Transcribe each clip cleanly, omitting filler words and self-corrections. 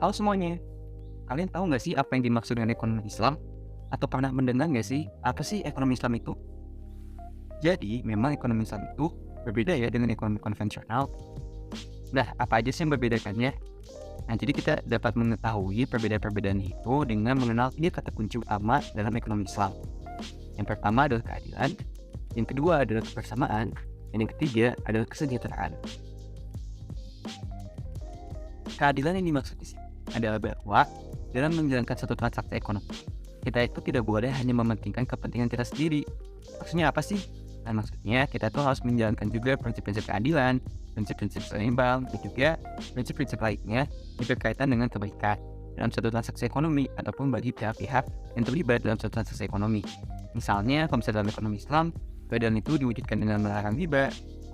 Halo semuanya, kalian tahu nggak sih apa yang dimaksud dengan ekonomi Islam? Atau pernah mendengar nggak sih, apa sih ekonomi Islam itu? Jadi, memang ekonomi Islam itu berbeda ya dengan ekonomi konvensional. Nah, apa aja sih yang membedakannya? Nah, jadi kita dapat mengetahui perbedaan-perbedaan itu dengan mengenal 3 kata kunci utama dalam ekonomi Islam. Yang pertama adalah keadilan, yang kedua adalah kebersamaan, dan yang ketiga adalah kesejahteraan. Keadilan yang dimaksud di sini adalah bahwa dalam menjalankan satu transaksi ekonomi, kita itu tidak boleh hanya mementingkan kepentingan kita sendiri. Maksudnya apa sih? Nah, maksudnya kita tuh harus menjalankan juga prinsip-prinsip keadilan, prinsip-prinsip seimbang, dan juga prinsip-prinsip lainnya yang berkaitan dengan kebaikan dalam suatu transaksi ekonomi ataupun bagi pihak-pihak yang terlibat dalam suatu transaksi ekonomi. Misalnya, kalau misalnya dalam ekonomi Islam, keadilan itu diwujudkan dengan melarang riba,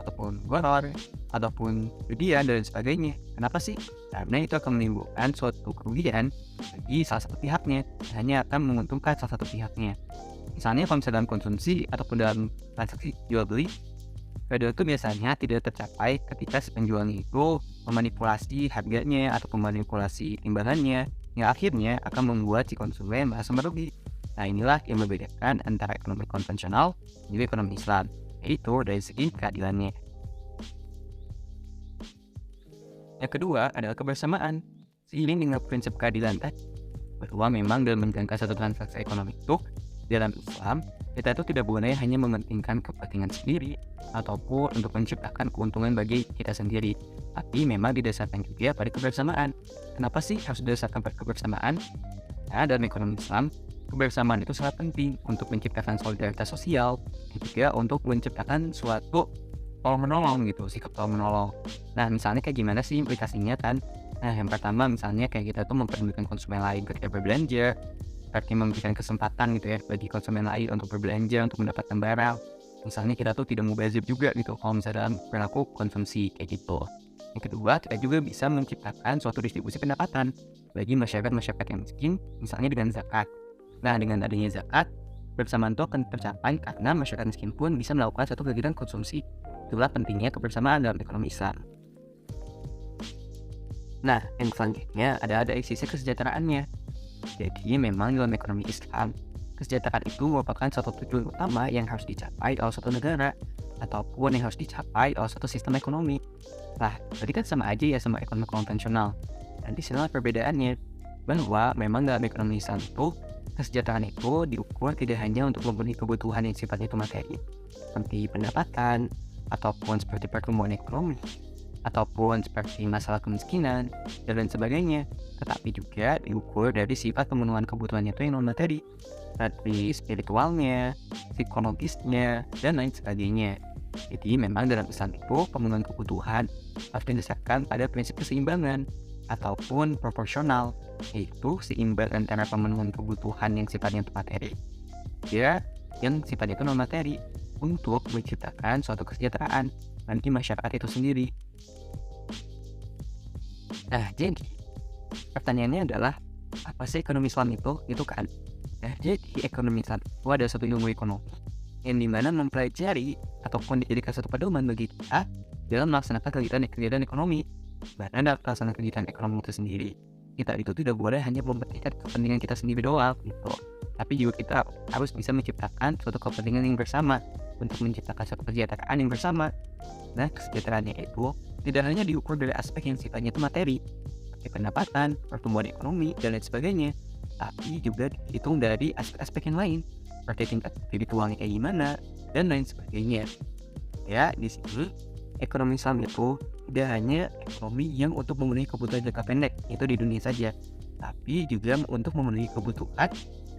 ataupun gharar, ataupun judian, dan sebagainya. Kenapa sih? Karena itu akan menimbulkan suatu kerugian bagi salah satu pihaknya, hanya akan menguntungkan salah satu pihaknya. Misalnya kalau misalnya dalam konsumsi ataupun dalam transaksi jual beli, keadilan itu biasanya tidak tercapai ketika si penjualnya itu memanipulasi harganya atau memanipulasi timbangannya, yang akhirnya akan membuat si konsumen merasa merugi. Nah, inilah yang membedakan antara ekonomi konvensional dan juga ekonomi Islam, yaitu dari segi keadilannya. Yang kedua adalah kebersamaan. Seiring dengan prinsip keadilan tadi, bahwa memang dalam menjalankan satu transaksi ekonomi itu, dalam Islam, kita itu tidak boleh hanya mementingkan kepentingan sendiri ataupun untuk menciptakan keuntungan bagi kita sendiri, tapi memang didasarkan juga pada kebersamaan. Kenapa sih harus didasarkan pada kebersamaan? Nah, dalam ekonomi Islam, kebersamaan itu sangat penting untuk menciptakan solidaritas sosial dan juga untuk menciptakan suatu tolong-menolong gitu, sikap tolong-menolong. Nah, misalnya kayak gimana sih implikasinya kan? Nah, yang pertama misalnya kayak kita tuh memperdulikan konsumen lain ketika berbelanja, seperti memberikan kesempatan gitu ya bagi konsumen lain untuk berbelanja, untuk mendapatkan barang. Misalnya kita tuh tidak mubazir juga gitu kalau misalnya dalam perilaku konsumsi kayak gitu. Yang kedua, kita juga bisa menciptakan suatu distribusi pendapatan bagi masyarakat-masyarakat yang miskin, misalnya dengan zakat. Nah, dengan adanya zakat, kebersamaan itu akan tercapai karena masyarakat miskin pun bisa melakukan satu kegiatan konsumsi. Itulah pentingnya kebersamaan dalam ekonomi Islam. Nah, yang selanjutnya ada sisi kesejahteraannya. Jadi, memang dalam ekonomi Islam, kesejahteraan itu merupakan suatu tujuan utama yang harus dicapai oleh suatu negara ataupun yang harus dicapai oleh suatu sistem ekonomi. Nah, berarti kan sama aja ya sama ekonomi konvensional. Dan di sinilah perbedaannya, bahwa memang dalam ekonomi Islam itu, kesejahteraan itu diukur tidak hanya untuk memenuhi kebutuhan yang sifatnya itu materi, seperti pendapatan, ataupun seperti pertumbuhan ekonomi, ataupun seperti masalah kemiskinan, dan lain sebagainya, tetapi juga diukur dari sifat pemenuhan kebutuhannya itu yang non-materi, seperti spiritualnya, psikologisnya, dan lain sebagainya. Jadi memang dalam Islam itu pemenuhan kebutuhan harus didasarkan pada prinsip keseimbangan ataupun proporsional, yaitu seimbang antara pemenuhan kebutuhan yang sifatnya itu materi, ya, yang sifatnya itu non-materi, untuk menciptakan suatu kesejahteraan bagi masyarakat itu sendiri. Nah, jadi pertanyaannya adalah apa sih ekonomi Islam itu? Itu kan. Nah, jadi ekonomi Islam itu ada satu ilmu ekonomi yang dimana mempelajari ataupun dijadikan satu pedoman bagi kita dalam melaksanakan kegiatan ekonomi. Karena dalam melaksanakan kegiatan ekonomi itu sendiri, kita itu tidak boleh hanya mementingkan kepentingan kita sendiri doang gitu. Tapi juga kita harus bisa menciptakan suatu kepentingan yang bersama untuk menciptakan suatu kesejahteraan yang bersama. Nah, kesejahteraannya itu tidak hanya diukur dari aspek yang sifatnya itu materi, seperti pendapatan, pertumbuhan ekonomi, dan lain sebagainya, tapi juga dihitung dari aspek-aspek yang lain, seperti tingkat spiritualnya kayak gimana, dan lain sebagainya. Ya, di sini ekonomi Islam itu tidak hanya ekonomi yang untuk memenuhi kebutuhan jangka pendek, itu di dunia saja, tapi juga untuk memenuhi kebutuhan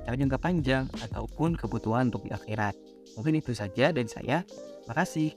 jangka panjang ataupun kebutuhan untuk di akhirat. Mungkin itu saja dari saya. Makasih.